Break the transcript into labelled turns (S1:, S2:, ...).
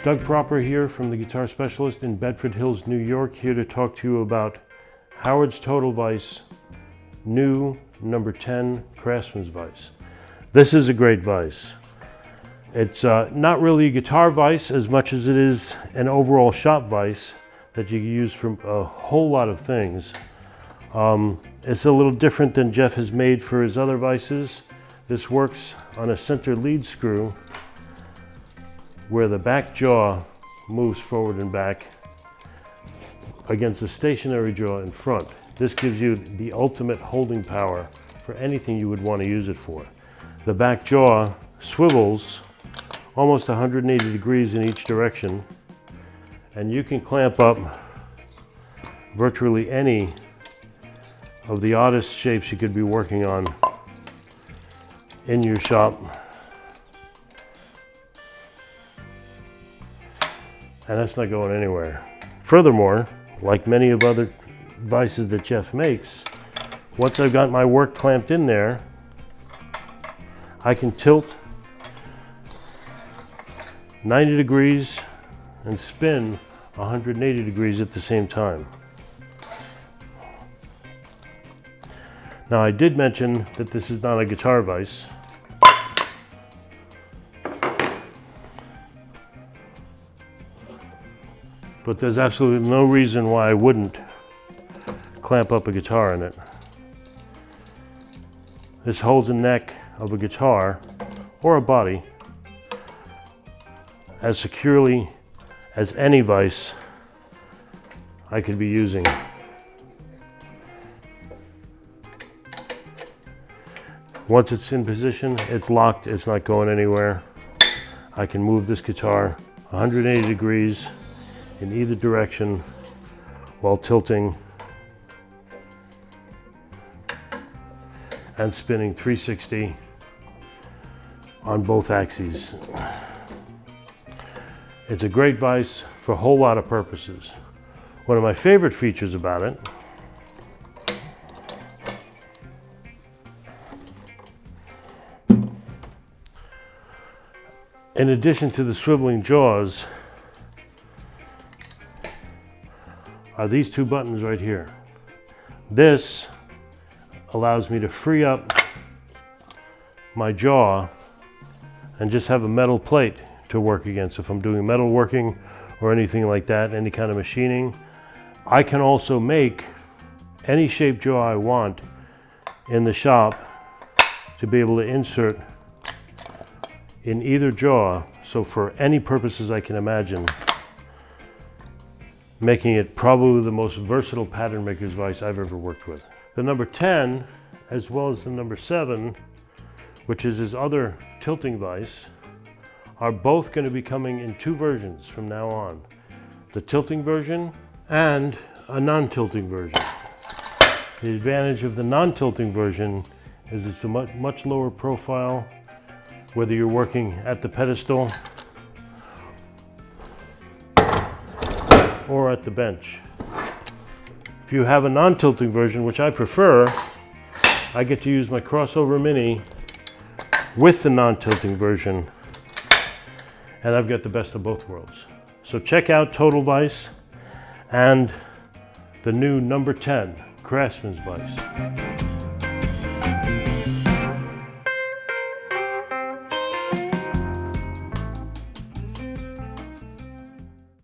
S1: Doug Proper here from the Guitar Specialist in Bedford Hills, New York, here to talk to you about Howard's Total Vise new number 10 Craftsman's Vise. This is a great vise. It's not really a guitar vise as much as it is an overall shop vise that you can use for a whole lot of things. It's a little different than Jeff has made for his other vices. This works on a center lead screw where the back jaw moves forward and back against the stationary jaw in front. This gives you the ultimate holding power for anything you would want to use it for. The back jaw swivels almost 180 degrees in each direction, and you can clamp up virtually any of the oddest shapes you could be working on in your shop. And that's not going anywhere. Furthermore, like many of other vices that Jeff makes, once I've got my work clamped in there, I can tilt 90 degrees and spin 180 degrees at the same time. Now, I did mention that this is not a guitar vise. But there's absolutely no reason why I wouldn't clamp up a guitar in it. This holds the neck of a guitar or a body as securely as any vise I could be using. Once it's in position, it's locked, it's not going anywhere. I can move this guitar 180 degrees in either direction while tilting and spinning 360 on both axes. It's a great vise for a whole lot of purposes. One of my favorite features about it in addition to the swiveling jaws are these two buttons right here. This allows me to free up my jaw and just have a metal plate to work against. If I'm doing metal working or anything like that, any kind of machining, I can also make any shape jaw I want in the shop to be able to insert in either jaw. So for any purposes I can imagine, making it probably the most versatile pattern maker's vise I've ever worked with. The number 10, as well as the number 7, which is his other tilting vise, are both going to be coming in two versions from now on. The tilting version and a non-tilting version. The advantage of the non-tilting version is it's a much lower profile, whether you're working at the pedestal or at the bench. If you have a non-tilting version, which I prefer, I get to use my crossover mini with the non-tilting version, and I've got the best of both worlds. So check out Total Vise and the new number 10 Craftsman's Vise.